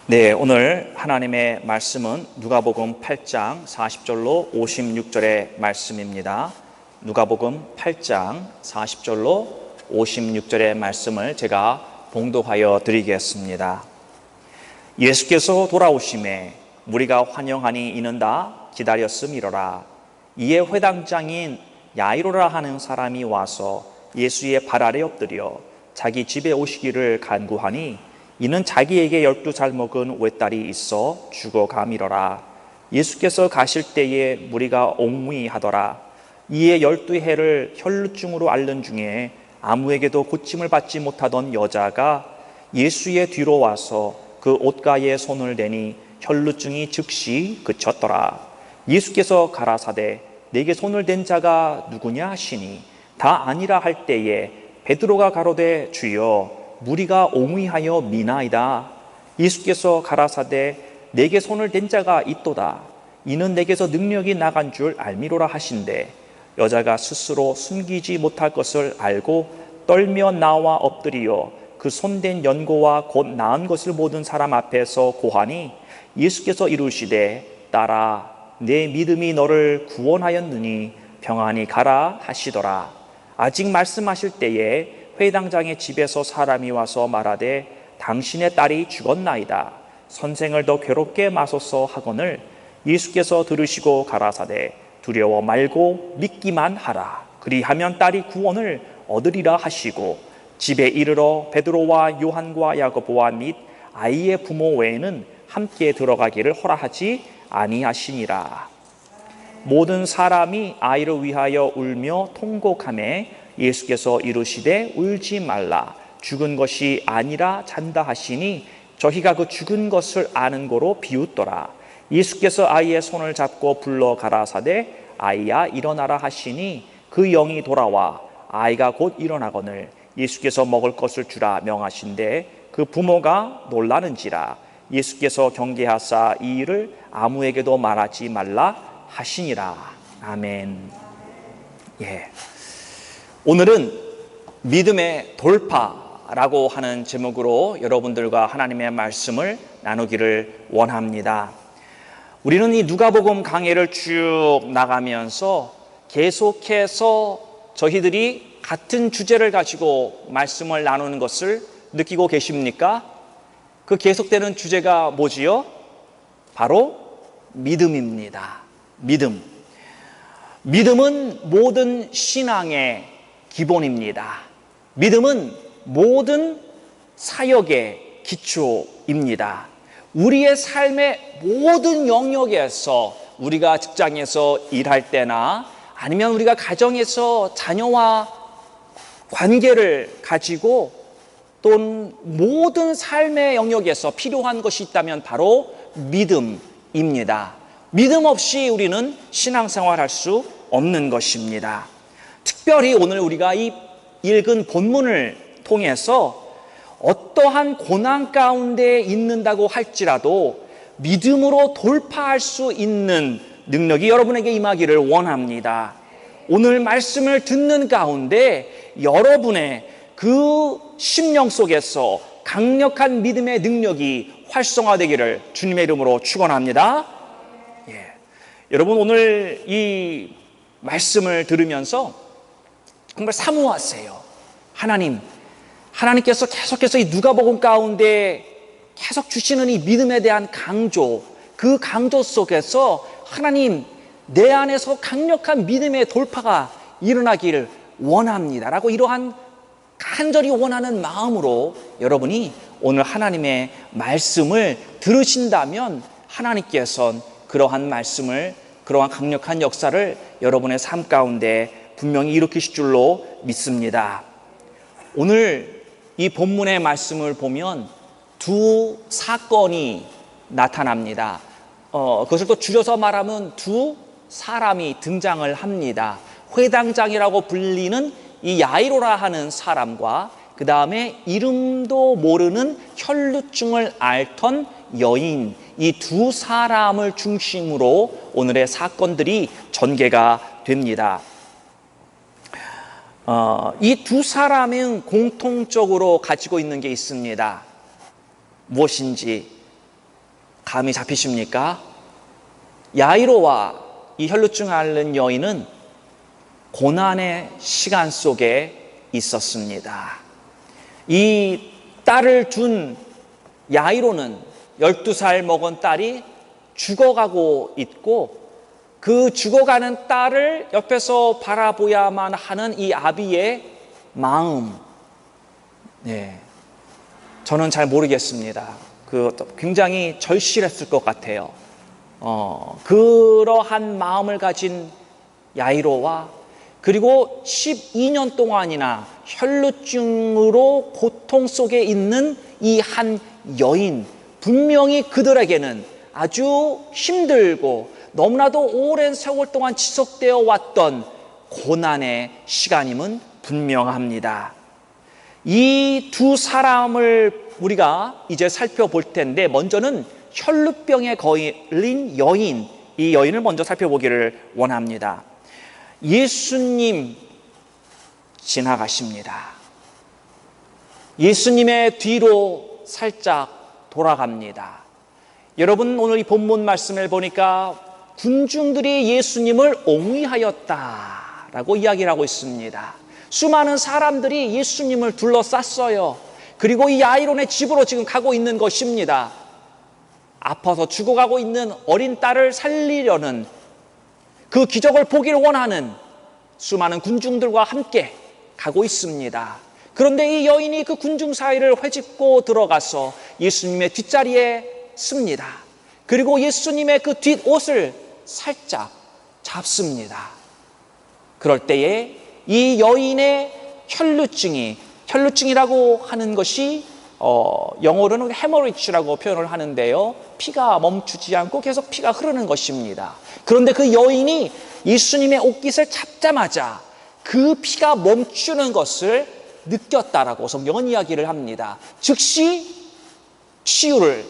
네, 오늘 하나님의 말씀은 누가복음 8장 40절로 56절의 말씀입니다. 누가복음 8장 40절로 56절의 말씀을 제가 봉독하여 드리겠습니다. 예수께서 돌아오심에 무리가 환영하니 이는 다 기다렸음이로라. 이에 회당장인 야이로라 하는 사람이 와서 예수의 발 아래 엎드려 자기 집에 오시기를 간구하니 이는 자기에게 12살 먹은 외딸이 있어 죽어가미러라. 예수께서 가실 때에 무리가 옥무이하더라. 이에 12해를 혈루증으로 앓는 중에 아무에게도 고침을 받지 못하던 여자가 예수의 뒤로 와서 그 옷가에 손을 대니 혈루증이 즉시 그쳤더라. 예수께서 가라사대 내게 손을 댄 자가 누구냐 하시니 다 아니라 할 때에 베드로가 가로되 주여 무리가 옹위하여 미나이다. 예수께서 가라사대 내게 손을 댄 자가 있도다. 이는 내게서 능력이 나간 줄 알미로라 하신대 여자가 스스로 숨기지 못할 것을 알고 떨며 나와 엎드리어 그 손댄 연고와 곧 나은 것을 모든 사람 앞에서 고하니 예수께서 이르시되 딸아 내 믿음이 너를 구원하였느니 평안히 가라 하시더라. 아직 말씀하실 때에 회당장의 집에서 사람이 와서 말하되 당신의 딸이 죽었나이다. 선생을 더 괴롭게 마소서 하거늘 예수께서 들으시고 가라사대 두려워 말고 믿기만 하라. 그리하면 딸이 구원을 얻으리라 하시고 집에 이르러 베드로와 요한과 야고보와 및 아이의 부모 외에는 함께 들어가기를 허락하지 아니하시니라. 모든 사람이 아이를 위하여 울며 통곡하매 예수께서 이르시되 울지 말라. 죽은 것이 아니라 잔다 하시니 저희가 그 죽은 것을 아는 거로 비웃더라. 예수께서 아이의 손을 잡고 불러 가라사대 아이야 일어나라 하시니 그 영이 돌아와 아이가 곧 일어나거늘 예수께서 먹을 것을 주라 명하신대 그 부모가 놀라는지라. 예수께서 경계하사 이 일을 아무에게도 말하지 말라 하시니라. 아멘. 예. 오늘은 믿음의 돌파라고 하는 제목으로 여러분들과 하나님의 말씀을 나누기를 원합니다. 우리는 이 누가복음 강해를 쭉 나가면서 계속해서 저희들이 같은 주제를 가지고 말씀을 나누는 것을 느끼고 계십니까? 그 계속되는 주제가 뭐지요? 바로 믿음입니다. 믿음은 모든 신앙의 기본입니다. 믿음은 모든 사역의 기초입니다. 우리의 삶의 모든 영역에서 우리가 직장에서 일할 때나 아니면 우리가 가정에서 자녀와 관계를 가지고 또는 모든 삶의 영역에서 필요한 것이 있다면 바로 믿음입니다. 믿음 없이 우리는 신앙생활할 수 없는 것입니다. 특별히 오늘 우리가 이 읽은 본문을 통해서 어떠한 고난 가운데 있는다고 할지라도 믿음으로 돌파할 수 있는 능력이 여러분에게 임하기를 원합니다. 오늘 말씀을 듣는 가운데 여러분의 그 심령 속에서 강력한 믿음의 능력이 활성화되기를 주님의 이름으로 축원합니다. 예. 여러분 오늘 이 말씀을 들으면서 정말 사모하세요. 하나님께서 계속해서 이 누가복음 가운데 계속 주시는 이 믿음에 대한 강조, 그 강조 속에서 하나님 내 안에서 강력한 믿음의 돌파가 일어나기를 원합니다 라고 이러한 간절히 원하는 마음으로 여러분이 오늘 하나님의 말씀을 들으신다면 하나님께서는 그러한 말씀을, 그러한 강력한 역사를 여러분의 삶 가운데 분명히 일으키실 줄로 믿습니다. 오늘 이 본문의 말씀을 보면 두 사건이 나타납니다. 그것을 또 줄여서 말하면 두 사람이 등장을 합니다. 회당장이라고 불리는 이 야이로라 하는 사람과 그 다음에 이름도 모르는 혈루증을 앓던 여인, 이 두 사람을 중심으로 오늘의 사건들이 전개가 됩니다. 이 두 사람은 공통적으로 가지고 있는 게 있습니다. 무엇인지 감이 잡히십니까? 야이로와 이 혈루증 앓는 여인은 고난의 시간 속에 있었습니다. 이 딸을 둔 야이로는 12살 먹은 딸이 죽어가고 있고, 그 죽어가는 딸을 옆에서 바라보야만 하는 이 아비의 마음, 저는 잘 모르겠습니다. 굉장히 절실했을 것 같아요. 그러한 마음을 가진 야이로와, 그리고 12년 동안이나 혈루증으로 고통 속에 있는 이 한 여인, 분명히 그들에게는 아주 힘들고 너무나도 오랜 세월 동안 지속되어 왔던 고난의 시간임은 분명합니다. 이 두 사람을 우리가 이제 살펴볼 텐데, 먼저는 혈루병에 걸린 여인, 이 여인을 먼저 살펴보기를 원합니다. 예수님 지나가십니다. 예수님의 뒤로 살짝 돌아갑니다. 여러분, 오늘 이 본문 말씀을 보니까 군중들이 예수님을 옹위하였다라고 이야기를 하고 있습니다. 수많은 사람들이 예수님을 둘러쌌어요. 그리고 이 야이론의 집으로 지금 가고 있는 것입니다. 아파서 죽어가고 있는 어린 딸을 살리려는, 그 기적을 보기를 원하는 수많은 군중들과 함께 가고 있습니다. 그런데 이 여인이 그 군중 사이를 헤집고 들어가서 예수님의 뒷자리에 씁니다. 그리고 예수님의 그 뒷옷을 살짝 잡습니다. 그럴 때에 이 여인의 혈루증이라고 하는 것이 영어로는 헤머리지라고 표현을 하는데요, 피가 멈추지 않고 계속 피가 흐르는 것입니다. 그런데 그 여인이 예수님의 옷깃을 잡자마자 그 피가 멈추는 것을 느꼈다라고 성경은 이야기를 합니다. 즉시 치유를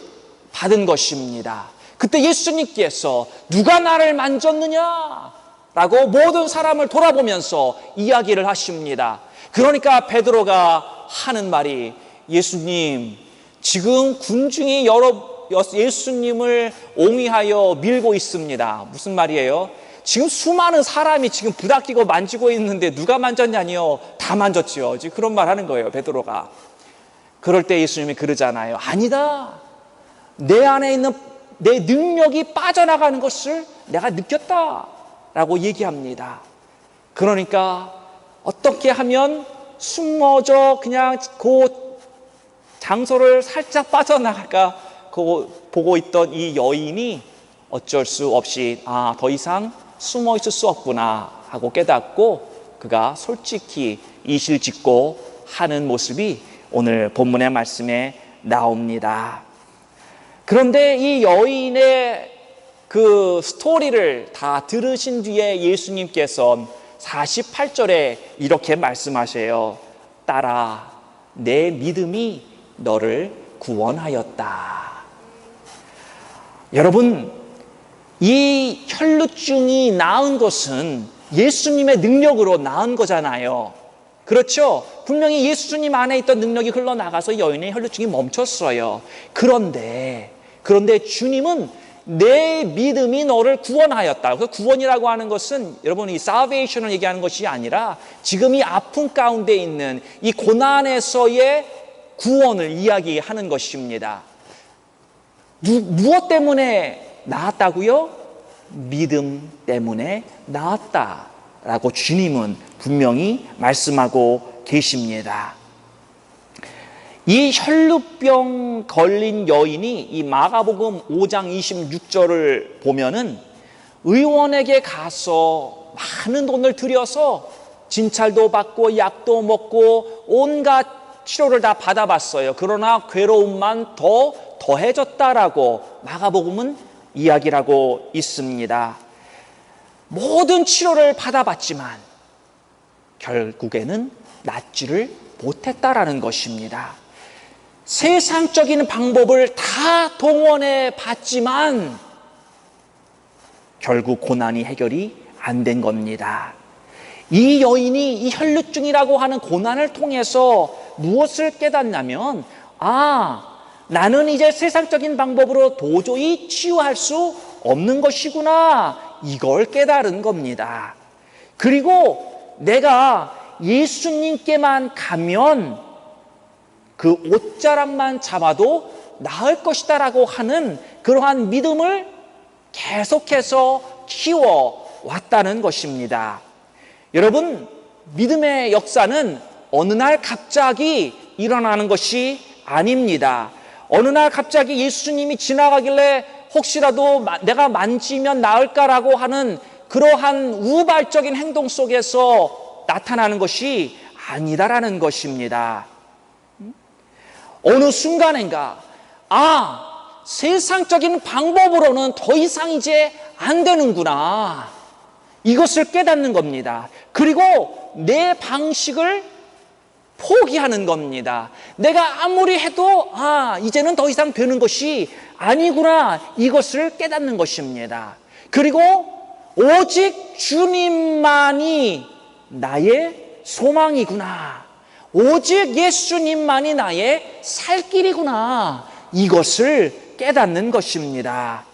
받은 것입니다. 그때 예수님께서 누가 나를 만졌느냐? 라고 모든 사람을 돌아보면서 이야기를 하십니다. 그러니까 베드로가 하는 말이, 예수님, 지금 군중이 예수님을 옹위하여 밀고 있습니다. 무슨 말이에요? 지금 수많은 사람이 지금 부닥끼고 만지고 있는데 누가 만졌냐니요? 다 만졌지요. 지금 그런 말 하는 거예요, 베드로가. 그럴 때 예수님이 그러잖아요. 아니다. 내 안에 있는 내 능력이 빠져나가는 것을 내가 느꼈다 라고 얘기합니다. 그러니까 어떻게 하면 숨어져 그냥 그 장소를 살짝 빠져나갈까 보고 있던 이 여인이 어쩔 수 없이 더 이상 숨어 있을 수 없구나 하고 깨닫고 그가 솔직히 이실직고 하는 모습이 오늘 본문의 말씀에 나옵니다. 그런데 이 여인의 그 스토리를 다 들으신 뒤에 예수님께서 48절에 이렇게 말씀하세요. 딸아, 내 믿음이 너를 구원하였다. 여러분, 이 혈루증이 나은 것은 예수님의 능력으로 나은 거잖아요. 그렇죠? 분명히 예수님 안에 있던 능력이 흘러나가서 여인의 혈루증이 멈췄어요. 그런데 주님은 내 믿음이 너를 구원하였다. 그 구원이라고 하는 것은 여러분 이 salvation을 얘기하는 것이 아니라 지금 이 아픔 가운데 있는 이 고난에서의 구원을 이야기하는 것입니다. 무엇 때문에 나았다고요? 믿음 때문에 나았다라고 주님은 분명히 말씀하고 계십니다. 이 혈루병 걸린 여인이 이 마가복음 5장 26절을 보면은 의원에게 가서 많은 돈을 들여서 진찰도 받고 약도 먹고 온갖 치료를 다 받아봤어요. 그러나 괴로움만 더해졌다라고 마가복음은 이야기를 하고 있습니다. 모든 치료를 받아봤지만 결국에는 낫지를 못했다라는 것입니다. 세상적인 방법을 다 동원해 봤지만 결국 고난이 해결이 안 된 겁니다. 이 여인이 이 혈루증이라고 하는 고난을 통해서 무엇을 깨닫냐면 나는 이제 세상적인 방법으로 도저히 치유할 수 없는 것이구나, 이걸 깨달은 겁니다. 그리고 내가 예수님께만 가면 그 옷자락만 잡아도 나을 것이다 라고 하는 그러한 믿음을 계속해서 키워왔다는 것입니다. 여러분, 믿음의 역사는 어느 날 갑자기 일어나는 것이 아닙니다. 어느 날 갑자기 예수님이 지나가길래 혹시라도 내가 만지면 나을까라고 하는 그러한 우발적인 행동 속에서 나타나는 것이 아니다라는 것입니다. 어느 순간인가, 세상적인 방법으로는 더 이상 이제 안 되는구나, 이것을 깨닫는 겁니다. 그리고 내 방식을 포기하는 겁니다. 내가 아무리 해도 이제는 더 이상 되는 것이 아니구나, 이것을 깨닫는 것입니다. 그리고 오직 주님만이 나의 소망이구나, 오직 예수님만이 나의 살 길이구나, 이것을 깨닫는 것입니다.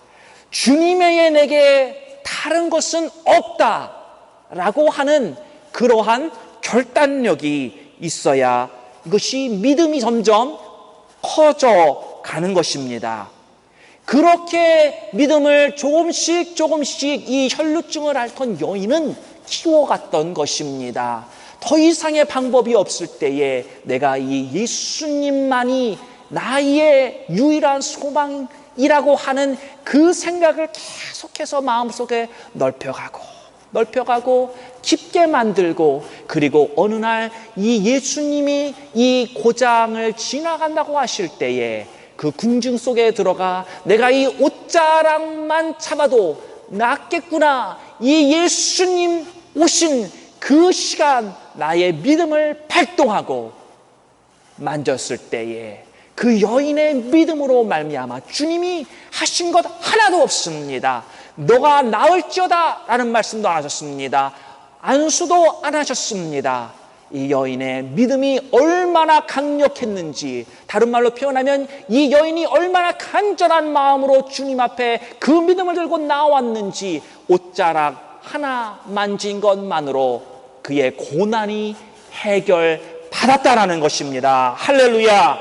주님 외에 내게 다른 것은 없다라고 하는 그러한 결단력이 있어야 이것이 믿음이 점점 커져 가는 것입니다. 그렇게 믿음을 조금씩 이 혈루증을 앓던 여인은 키워갔던 것입니다. 더 이상의 방법이 없을 때에 내가 이 예수님만이 나의 유일한 소망이라고 하는 그 생각을 계속해서 마음속에 넓혀가고 깊게 만들고, 그리고 어느 날 이 예수님이 이 고장을 지나간다고 하실 때에 그 궁중 속에 들어가 내가 이 옷자락만 잡아도 낫겠구나, 이 예수님 오신 그 시간 나의 믿음을 발동하고 만졌을 때에 그 여인의 믿음으로 말미암아 주님이 하신 것 하나도 없습니다. 너가 나을지어다 라는 말씀도 안 하셨습니다. 안수도 안 하셨습니다. 이 여인의 믿음이 얼마나 강력했는지, 다른 말로 표현하면 이 여인이 얼마나 간절한 마음으로 주님 앞에 그 믿음을 들고 나왔는지, 옷자락 하나 만진 것만으로 그의 고난이 해결받았다라는 것입니다. 할렐루야.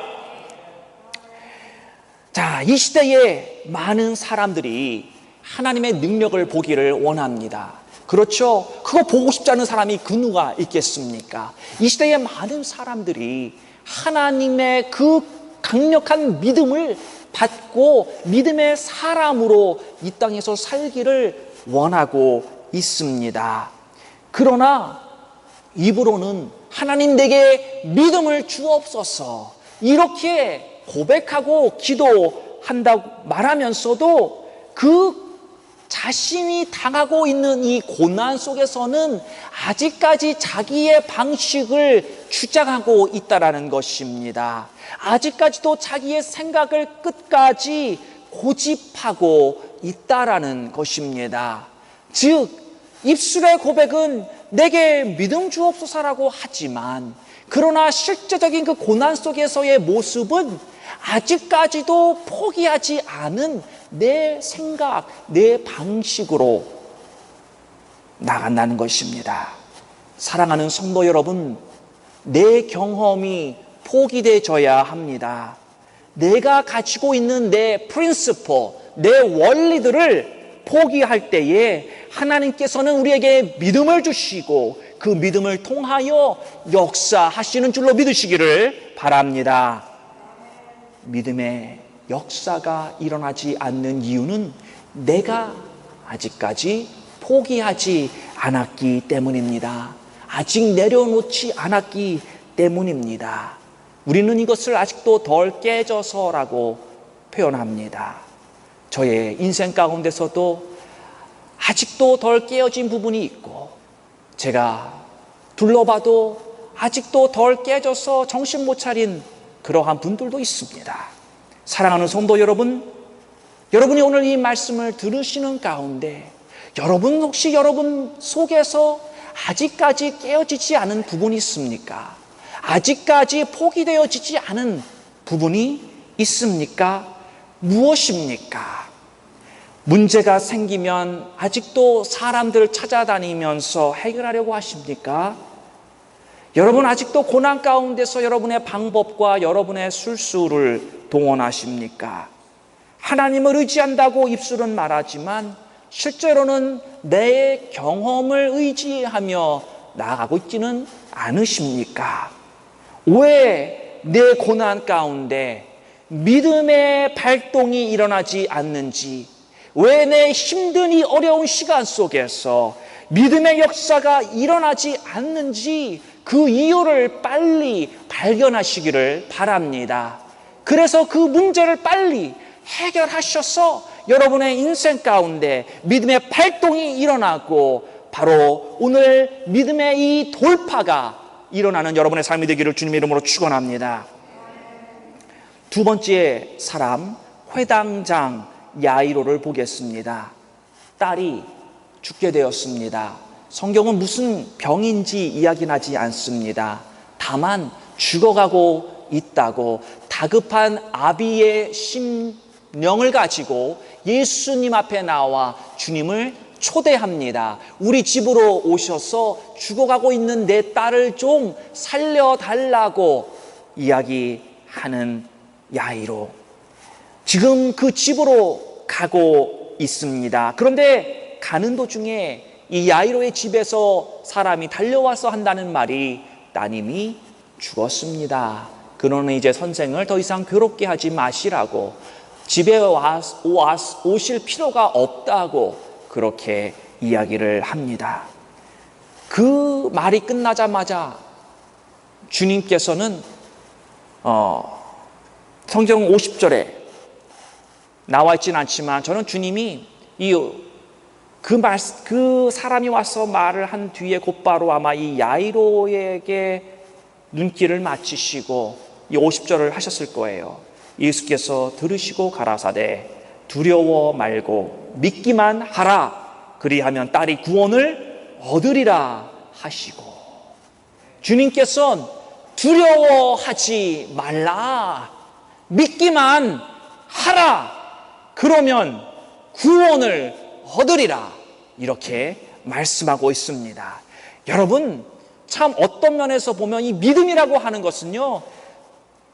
자, 이 시대에 많은 사람들이 하나님의 능력을 보기를 원합니다. 그렇죠? 그거 보고 싶지 않은 사람이 그 누가 있겠습니까? 이 시대에 많은 사람들이 하나님의 그 강력한 믿음을 받고 믿음의 사람으로 이 땅에서 살기를 원하고 있습니다. 그러나 입으로는 하나님 내게 믿음을 주옵소서 이렇게 고백하고 기도한다고 말하면서도 그 자신이 당하고 있는 이 고난 속에서는 아직까지 자기의 방식을 주장하고 있다라는 것입니다. 아직까지도 자기의 생각을 끝까지 고집하고 있다라는 것입니다. 즉, 입술의 고백은 내게 믿음 주옵소서라고 하지만, 그러나 실제적인 그 고난 속에서의 모습은 아직까지도 포기하지 않은 내 생각, 내 방식으로 나간다는 것입니다. 사랑하는 성도 여러분, 내 경험이 포기되어야 합니다. 내가 가지고 있는 내 프린시플, 내 원리들을 포기할 때에 하나님께서는 우리에게 믿음을 주시고 그 믿음을 통하여 역사하시는 줄로 믿으시기를 바랍니다. 믿음의 역사가 일어나지 않는 이유는 내가 아직까지 포기하지 않았기 때문입니다. 아직 내려놓지 않았기 때문입니다. 우리는 이것을 아직도 덜 깨져서라고 표현합니다. 저의 인생 가운데서도 아직도 덜 깨어진 부분이 있고, 제가 둘러봐도 아직도 덜 깨져서 정신 못 차린 그러한 분들도 있습니다. 사랑하는 성도 여러분, 여러분이 오늘 이 말씀을 들으시는 가운데 여러분 혹시 여러분 속에서 아직까지 깨어지지 않은 부분이 있습니까? 아직까지 포기되어지지 않은 부분이 있습니까? 무엇입니까? 문제가 생기면 아직도 사람들을 찾아다니면서 해결하려고 하십니까? 여러분 아직도 고난 가운데서 여러분의 방법과 여러분의 술수를 동원하십니까? 하나님을 의지한다고 입술은 말하지만 실제로는 내 경험을 의지하며 나아가고 있지는 않으십니까? 왜 내 고난 가운데 믿음의 발동이 일어나지 않는지, 왜 내 힘든 이 어려운 시간 속에서 믿음의 역사가 일어나지 않는지 그 이유를 빨리 발견하시기를 바랍니다. 그래서 그 문제를 빨리 해결하셔서 여러분의 인생 가운데 믿음의 발동이 일어나고 바로 오늘 믿음의 이 돌파가 일어나는 여러분의 삶이 되기를 주님의 이름으로 축원합니다. 두 번째 사람, 회당장 야이로를 보겠습니다. 딸이 죽게 되었습니다. 성경은 무슨 병인지 이야기하지 않습니다. 다만 죽어가고 있다고 다급한 아비의 심령을 가지고 예수님 앞에 나와 주님을 초대합니다. 우리 집으로 오셔서 죽어가고 있는 내 딸을 좀 살려달라고 이야기하는 야이로. 지금 그 집으로 가고 있습니다. 그런데 가는 도중에 이 야이로의 집에서 사람이 달려와서 한다는 말이 따님이 죽었습니다. 그러는 이제 선생을 더 이상 괴롭게 하지 마시라고, 집에 오실 필요가 없다고 그렇게 이야기를 합니다. 그 말이 끝나자마자 주님께서는 성경 50절에 나와 있지는 않지만 저는 주님이 그 사람이 와서 말을 한 뒤에 곧바로 아마 이 야이로에게 눈길을 맞추시고 이 50절을 하셨을 거예요. 예수께서 들으시고 가라사대 두려워 말고 믿기만 하라. 그리하면 딸이 구원을 얻으리라 하시고, 주님께서는 두려워하지 말라. 믿기만 하라. 그러면 구원을 얻으리라. 이렇게 말씀하고 있습니다. 여러분, 참 어떤 면에서 보면 이 믿음이라고 하는 것은요,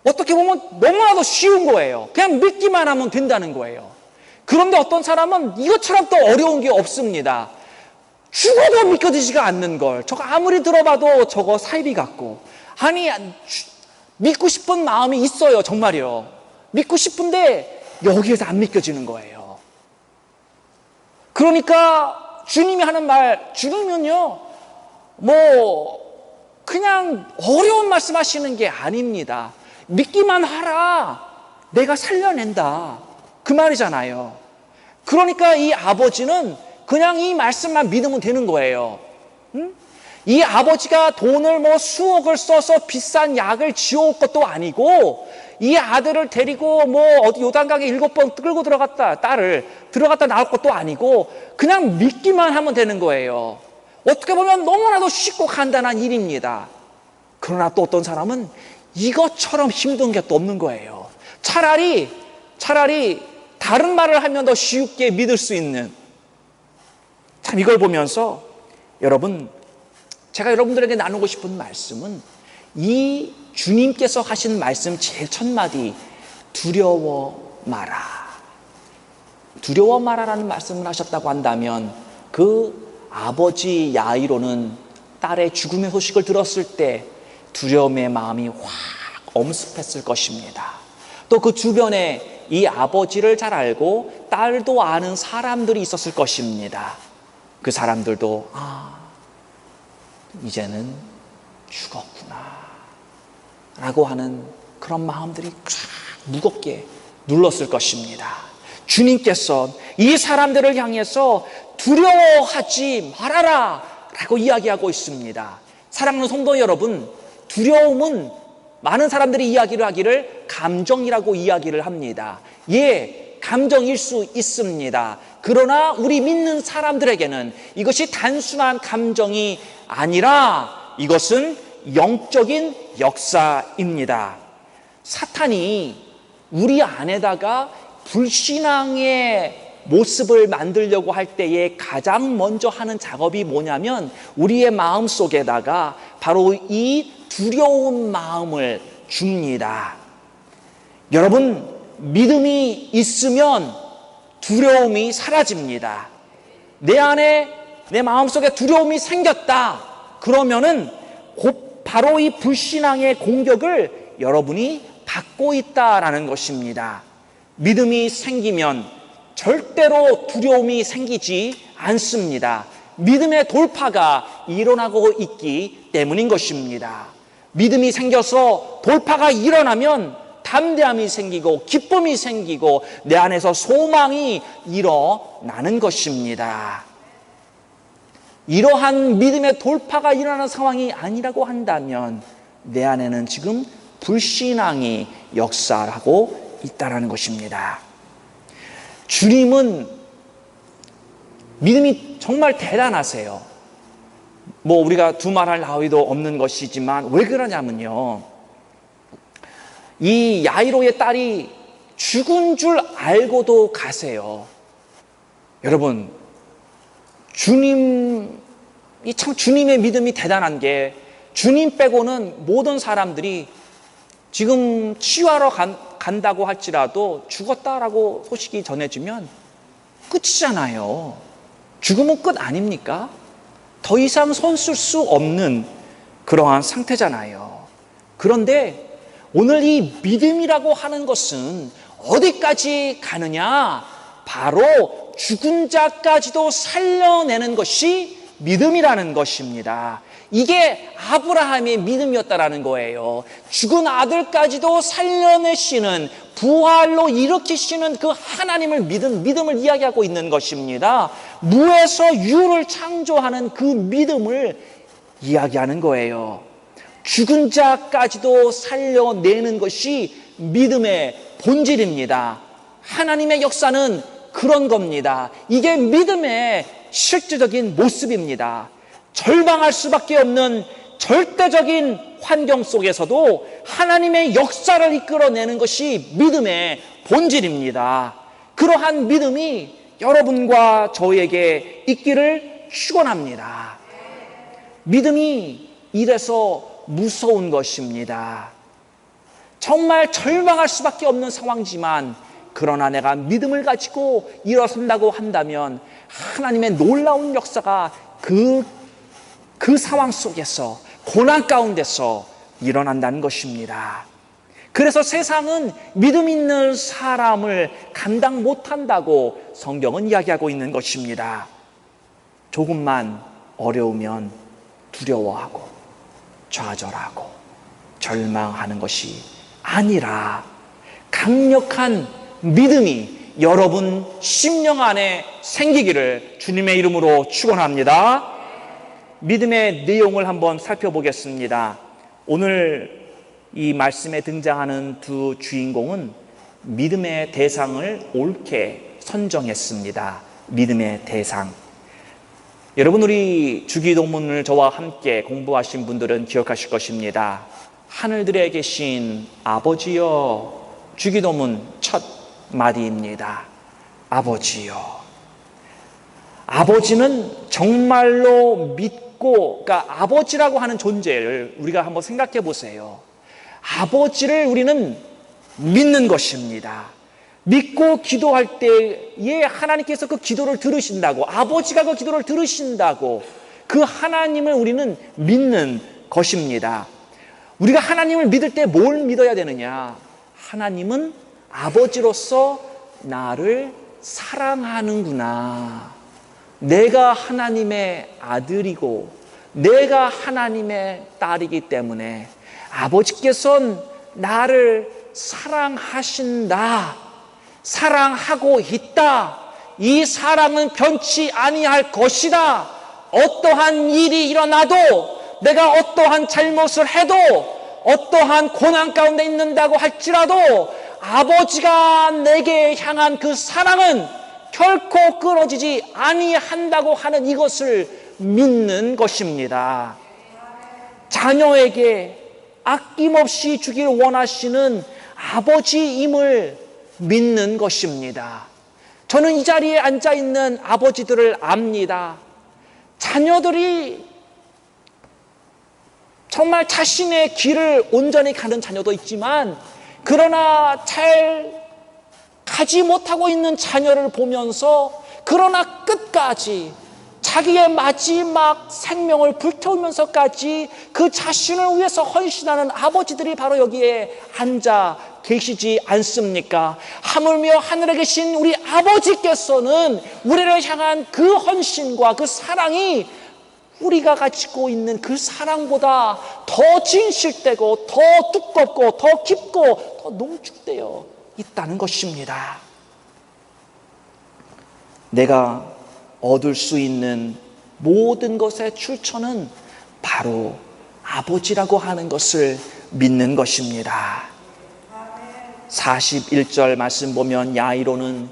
어떻게 보면 너무나도 쉬운 거예요. 그냥 믿기만 하면 된다는 거예요. 그런데 어떤 사람은 이것처럼 또 어려운 게 없습니다. 죽어도 믿겨지지가 않는 걸, 저거 아무리 들어봐도 저거 사이비 같고, 아니 믿고 싶은 마음이 있어요. 정말이요. 믿고 싶은데 여기에서 안 믿겨지는 거예요. 그러니까 주님이 하는 말, 주님은요 그냥 어려운 말씀 하시는 게 아닙니다. 믿기만 하라. 내가 살려낸다. 그 말이잖아요. 그러니까 이 아버지는 그냥 이 말씀만 믿으면 되는 거예요. 이 아버지가 돈을 수억을 써서 비싼 약을 지어올 것도 아니고, 이 아들을 데리고 어디 요단강에 7번 끌고 딸을 들어갔다 나올 것도 아니고, 그냥 믿기만 하면 되는 거예요. 어떻게 보면 너무나도 쉽고 간단한 일입니다. 그러나 또 어떤 사람은 이것처럼 힘든 게 또 없는 거예요. 차라리 다른 말을 하면 더 쉽게 믿을 수 있는, 참 이걸 보면서 여러분, 제가 여러분들에게 나누고 싶은 말씀은 이 주님께서 하신 말씀 제일 첫 마디, 두려워 마라. 두려워 마라라는 말씀을 하셨다고 한다면 그 아버지 야이로는 딸의 죽음의 소식을 들었을 때 두려움의 마음이 확 엄습했을 것입니다. 또 그 주변에 이 아버지를 잘 알고 딸도 아는 사람들이 있었을 것입니다. 그 사람들도 이제는 죽었구나 라고 하는 그런 마음들이 무겁게 눌렀을 것입니다. 주님께서 이 사람들을 향해서 두려워하지 말아라 라고 이야기하고 있습니다. 사랑하는 성도 여러분, 두려움은 많은 사람들이 이야기를 하기를 감정이라고 이야기를 합니다. 예, 감정일 수 있습니다. 그러나 우리 믿는 사람들에게는 이것이 단순한 감정이 아니라 이것은 영적인 역사입니다. 사탄이 우리 안에다가 불신앙의 모습을 만들려고 할 때에 가장 먼저 하는 작업이 뭐냐면 우리의 마음 속에다가 바로 이 두려운 마음을 줍니다. 여러분, 믿음이 있으면 두려움이 사라집니다. 내 안에 내 마음속에 두려움이 생겼다 그러면은 곧 바로 이 불신앙의 공격을 여러분이 받고 있다라는 것입니다. 믿음이 생기면 절대로 두려움이 생기지 않습니다. 믿음의 돌파가 일어나고 있기 때문인 것입니다. 믿음이 생겨서 돌파가 일어나면 담대함이 생기고 기쁨이 생기고 내 안에서 소망이 일어나는 것입니다. 이러한 믿음의 돌파가 일어나는 상황이 아니라고 한다면 내 안에는 지금 불신앙이 역사하고 있다는 것입니다. 주님은 믿음이 정말 대단하세요. 뭐 우리가 두말할 나위도 없는 것이지만 왜 그러냐면요, 이 야이로의 딸이 죽은 줄 알고도 가세요. 여러분, 주님이 참 주님의 믿음이 대단한 게 주님 빼고는 모든 사람들이 지금 치유하러 간다고 할지라도 죽었다라고 소식이 전해지면 끝이잖아요. 죽으면 끝 아닙니까? 더 이상 손 쓸 수 없는 그러한 상태잖아요. 그런데 오늘 이 믿음이라고 하는 것은 어디까지 가느냐? 바로 죽은 자까지도 살려내는 것이 믿음이라는 것입니다. 이게 아브라함의 믿음이었다라는 거예요. 죽은 아들까지도 살려내시는, 부활로 일으키시는 그 하나님을 믿음을 이야기하고 있는 것입니다. 무에서 유를 창조하는 그 믿음을 이야기하는 거예요. 죽은 자까지도 살려내는 것이 믿음의 본질입니다. 하나님의 역사는 그런 겁니다. 이게 믿음의 실제적인 모습입니다. 절망할 수밖에 없는 절대적인 환경 속에서도 하나님의 역사를 이끌어내는 것이 믿음의 본질입니다. 그러한 믿음이 여러분과 저에게 있기를 축원합니다. 믿음이 이래서 무서운 것입니다. 정말 절망할 수밖에 없는 상황이지만 그러나 내가 믿음을 가지고 일어선다고 한다면 하나님의 놀라운 역사가 그 상황 속에서, 고난 가운데서 일어난다는 것입니다. 그래서 세상은 믿음 있는 사람을 감당 못한다고 성경은 이야기하고 있는 것입니다. 조금만 어려우면 두려워하고 좌절하고 절망하는 것이 아니라 강력한 믿음이 여러분 심령 안에 생기기를 주님의 이름으로 축원합니다. 믿음의 내용을 한번 살펴보겠습니다. 오늘 이 말씀에 등장하는 두 주인공은 믿음의 대상을 옳게 선정했습니다. 믿음의 대상. 여러분, 우리 주기도문을 저와 함께 공부하신 분들은 기억하실 것입니다. 하늘들에 계신 아버지여, 주기도문 첫 마디입니다. 아버지여. 아버지는 정말로 믿고, 그러니까 아버지라고 하는 존재를 우리가 한번 생각해 보세요. 아버지를 우리는 믿는 것입니다. 믿고 기도할 때에 하나님께서 그 기도를 들으신다고, 아버지가 그 기도를 들으신다고, 그 하나님을 우리는 믿는 것입니다. 우리가 하나님을 믿을 때 뭘 믿어야 되느냐? 하나님은 아버지로서 나를 사랑하는구나. 내가 하나님의 아들이고 내가 하나님의 딸이기 때문에 아버지께서는 나를 사랑하신다. 사랑하고 있다. 이 사랑은 변치 아니할 것이다. 어떠한 일이 일어나도, 내가 어떠한 잘못을 해도, 어떠한 고난 가운데 있는다고 할지라도 아버지가 내게 향한 그 사랑은 결코 끊어지지 아니한다고 하는 이것을 믿는 것입니다. 자녀에게 아낌없이 주길 원하시는 아버지임을 믿는 것입니다. 저는 이 자리에 앉아 있는 아버지들을 압니다. 자녀들이 정말 자신의 길을 온전히 가는 자녀도 있지만, 그러나 잘 가지 못하고 있는 자녀를 보면서 그러나 끝까지 자기의 마지막 생명을 불태우면서까지 그 자신을 위해서 헌신하는 아버지들이 바로 여기에 앉아 계시지 않습니까? 하물며 하늘에 계신 우리 아버지께서는 우리를 향한 그 헌신과 그 사랑이 우리가 가지고 있는 그 사랑보다 더 진실되고 더 두껍고 더 깊고 더 농축되어 있다는 것입니다. 내가 얻을 수 있는 모든 것의 출처는 바로 아버지라고 하는 것을 믿는 것입니다. 41절 말씀 보면 야이로는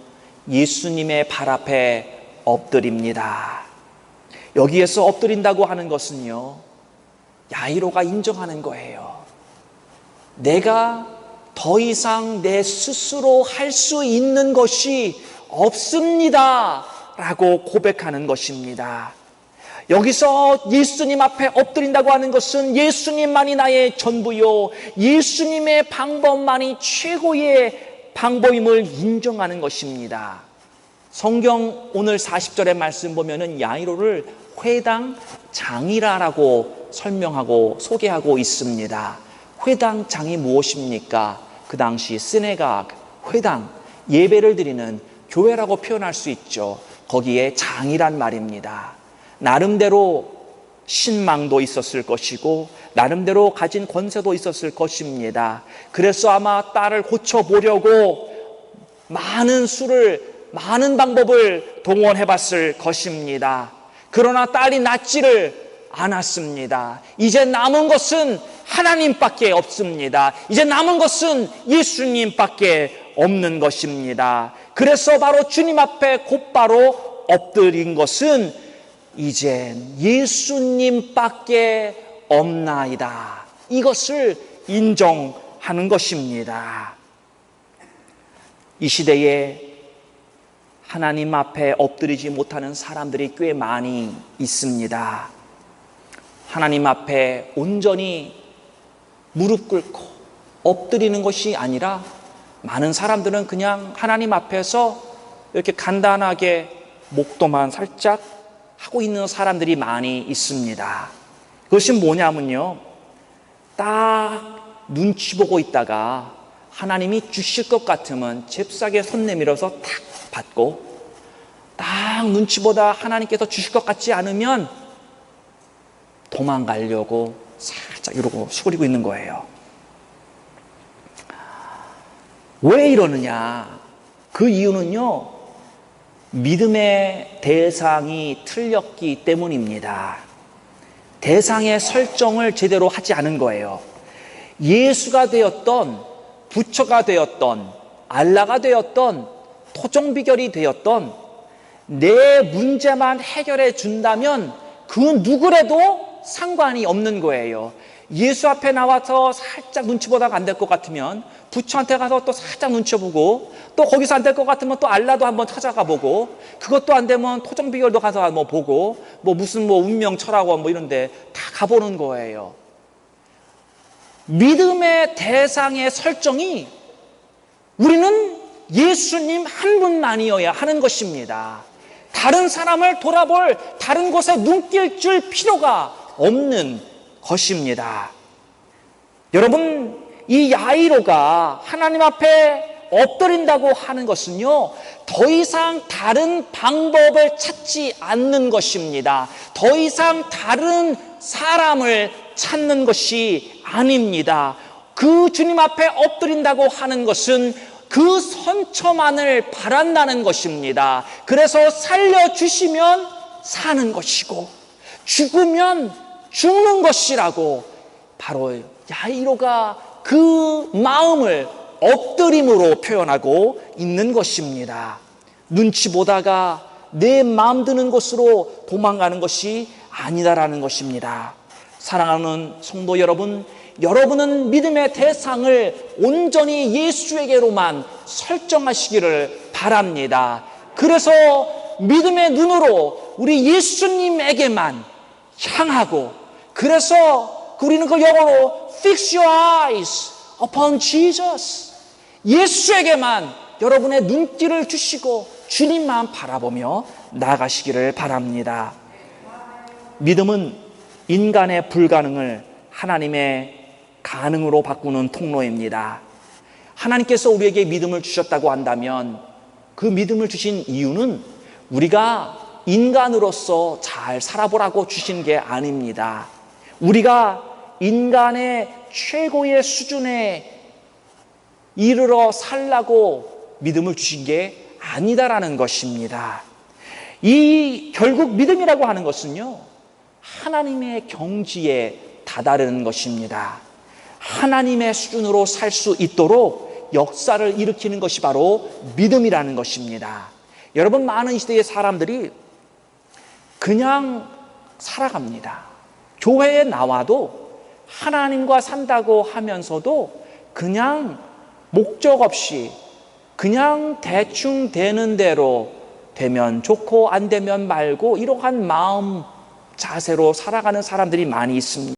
예수님의 발 앞에 엎드립니다. 여기에서 엎드린다고 하는 것은요, 야이로가 인정하는 거예요. 내가 더 이상 내 스스로 할 수 있는 것이 없습니다 라고 고백하는 것입니다. 여기서 예수님 앞에 엎드린다고 하는 것은 예수님만이 나의 전부요, 예수님의 방법만이 최고의 방법임을 인정하는 것입니다. 성경 오늘 40절의 말씀 보면은 야이로를 회당장이라고 설명하고 소개하고 있습니다. 회당장이 무엇입니까? 그 당시 시내각, 회당, 예배를 드리는 교회라고 표현할 수 있죠. 거기에 장이란 말입니다. 나름대로 신망도 있었을 것이고 나름대로 가진 권세도 있었을 것입니다. 그래서 아마 딸을 고쳐보려고 많은 방법을 동원해 봤을 것입니다. 그러나 딸이 낫지를 않았습니다. 이제 남은 것은 하나님밖에 없습니다. 이제 남은 것은 예수님밖에 없는 것입니다. 그래서 바로 주님 앞에 곧바로 엎드린 것은 이젠 예수님밖에 없나이다. 이것을 인정하는 것입니다. 이 시대에 하나님 앞에 엎드리지 못하는 사람들이 꽤 많이 있습니다. 하나님 앞에 온전히 무릎 꿇고 엎드리는 것이 아니라 많은 사람들은 그냥 하나님 앞에서 이렇게 간단하게 목도만 살짝 하고 있는 사람들이 많이 있습니다. 그것이 뭐냐면요, 딱 눈치 보고 있다가 하나님이 주실 것 같으면 잽싸게 손 내밀어서 탁 받고, 딱 눈치 보다 하나님께서 주실 것 같지 않으면 도망가려고 살짝 이러고 수그리고 있는 거예요. 왜 이러느냐? 그 이유는요, 믿음의 대상이 틀렸기 때문입니다. 대상의 설정을 제대로 하지 않은 거예요. 예수가 되었던, 부처가 되었던, 알라가 되었던, 토종비결이 되었던 내 문제만 해결해 준다면 그 누구라도 상관이 없는 거예요. 예수 앞에 나와서 살짝 눈치 보다가 안 될 것 같으면 부처한테 가서 또 살짝 눈치 보고, 또 거기서 안 될 것 같으면 또 알라도 한번 찾아가 보고, 그것도 안 되면 토종비결도 가서 한번 보고, 무슨 운명철학원 이런데 다 가보는 거예요. 믿음의 대상의 설정이 우리는 예수님 한 분만이어야 하는 것입니다. 다른 사람을 돌아볼 다른 곳에 눈길 줄 필요가 없는 것입니다. 여러분, 이 야이로가 하나님 앞에 엎드린다고 하는 것은요, 더 이상 다른 방법을 찾지 않는 것입니다. 더 이상 다른 사람을 찾는 것이 아닙니다. 그 주님 앞에 엎드린다고 하는 것은 그 선처만을 바란다는 것입니다. 그래서 살려주시면 사는 것이고 죽으면 죽는 것이라고 바로 야이로가 그 마음을 엎드림으로 표현하고 있는 것입니다. 눈치 보다가 내 마음 드는 곳으로 도망가는 것이 아니다라는 것입니다. 사랑하는 성도 여러분, 여러분은 믿음의 대상을 온전히 예수에게로만 설정하시기를 바랍니다. 그래서 믿음의 눈으로 우리 예수님에게만 향하고, 그래서 우리는 그 영어로 Fix your eyes upon Jesus, 예수에게만 여러분의 눈길을 주시고 주님만 바라보며 나아가시기를 바랍니다. 믿음은 인간의 불가능을 하나님의 가능으로 바꾸는 통로입니다. 하나님께서 우리에게 믿음을 주셨다고 한다면 그 믿음을 주신 이유는 우리가 인간으로서 잘 살아보라고 주신 게 아닙니다. 우리가 인간의 최고의 수준에 이르러 살라고 믿음을 주신 게 아니다라는 것입니다. 이 결국 믿음이라고 하는 것은요, 하나님의 경지에 다다르는 것입니다. 하나님의 수준으로 살 수 있도록 역사를 일으키는 것이 바로 믿음이라는 것입니다. 여러분, 많은 시대의 사람들이 그냥 살아갑니다. 교회에 나와도 하나님과 산다고 하면서도 그냥 목적 없이 그냥 대충 되는 대로 되면 좋고 안 되면 말고 이러한 마음 자세로 살아가는 사람들이 많이 있습니다.